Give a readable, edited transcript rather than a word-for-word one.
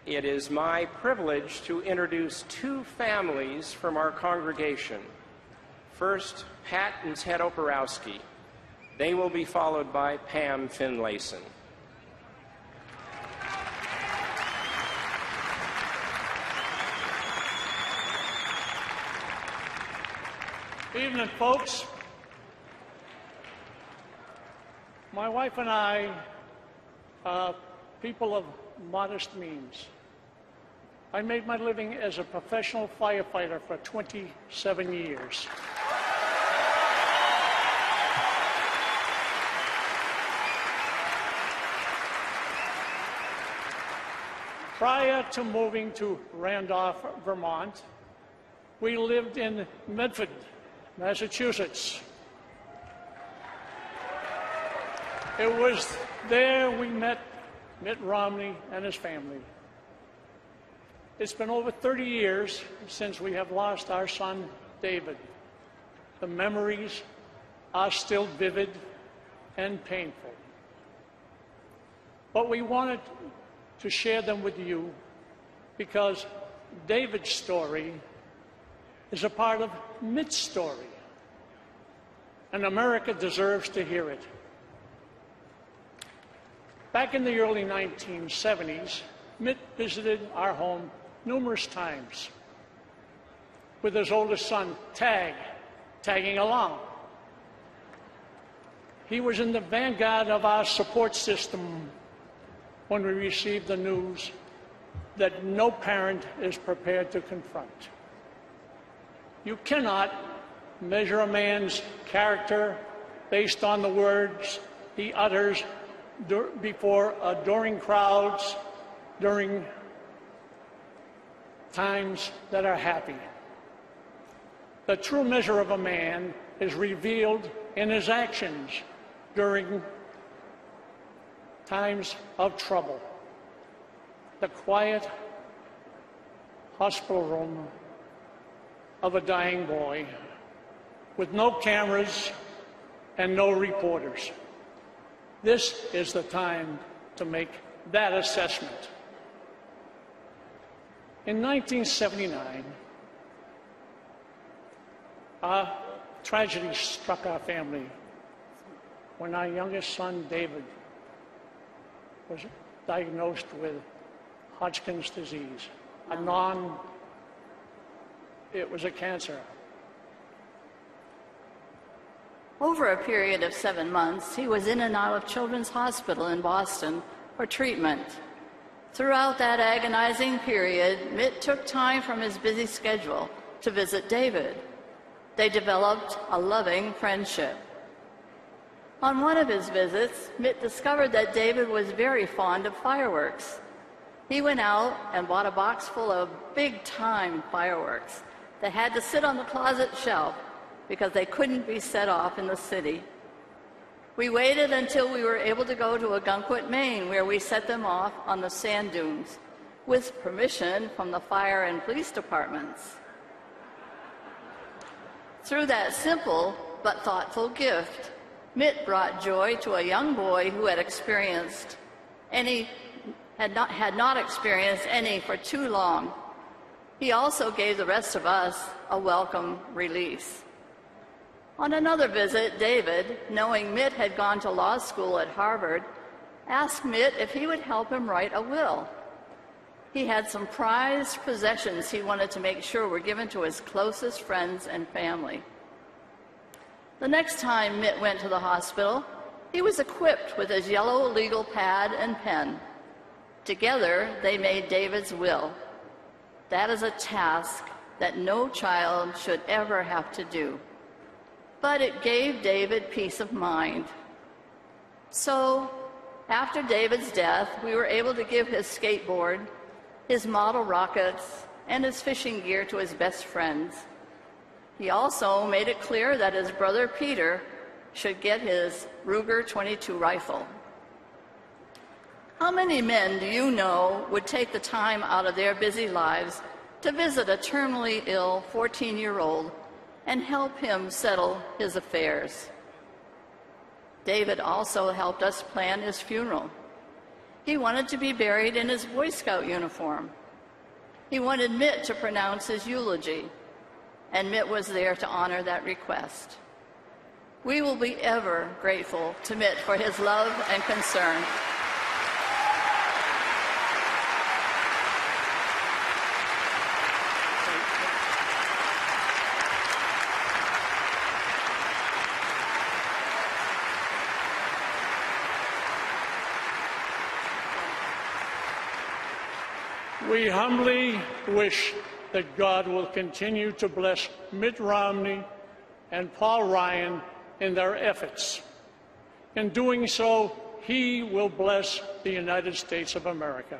it is my privilege to introduce two families from our congregation. First, Pat and Ted Oparowski. They will be followed by Pam Finlayson. Good evening, folks. My wife and I are people of modest means. I made my living as a professional firefighter for 27 years. Prior to moving to Randolph, Vermont, we lived in Medford, Massachusetts. It was there we met Mitt Romney and his family. It's been over 30 years since we have lost our son, David. The memories are still vivid and painful. But we wanted to share them with you because David's story is a part of Mitt's story, and America deserves to hear it. Back in the early 1970s, Mitt visited our home numerous times with his oldest son, tagging along. He was in the vanguard of our support system when we received the news that no parent is prepared to confront. You cannot measure a man's character based on the words he utters before adoring crowds during times that are happy. The true measure of a man is revealed in his actions during times of trouble. The quiet hospital room of a dying boy with no cameras and no reporters. This is the time to make that assessment. In 1979, a tragedy struck our family when our youngest son, David, was diagnosed with Hodgkin's disease. It was a cancer. Over a period of 7 months, he was in and out of Children's Hospital in Boston for treatment. Throughout that agonizing period, Mitt took time from his busy schedule to visit David. They developed a loving friendship. On one of his visits, Mitt discovered that David was very fond of fireworks. He went out and bought a box full of big-time fireworks that had to sit on the closet shelf because they couldn't be set off in the city. We waited until we were able to go to Algonquin, Maine, where we set them off on the sand dunes with permission from the fire and police departments. Through that simple but thoughtful gift, Mitt brought joy to a young boy who had not experienced any for too long. He also gave the rest of us a welcome release. On another visit, David, knowing Mitt had gone to law school at Harvard, asked Mitt if he would help him write a will. He had some prized possessions he wanted to make sure were given to his closest friends and family. The next time Mitt went to the hospital, he was equipped with his yellow legal pad and pen. Together, they made David's will. That is a task that no child should ever have to do. But it gave David peace of mind. So, after David's death, we were able to give his skateboard, his model rockets, and his fishing gear to his best friends. He also made it clear that his brother Peter should get his Ruger 22 rifle. How many men do you know would take the time out of their busy lives to visit a terminally ill 14-year-old and help him settle his affairs? David also helped us plan his funeral. He wanted to be buried in his Boy Scout uniform. He wanted Mitt to pronounce his eulogy, and Mitt was there to honor that request. We will be ever grateful to Mitt for his love and concern. We humbly wish that God will continue to bless Mitt Romney and Paul Ryan in their efforts. In doing so, he will bless the United States of America.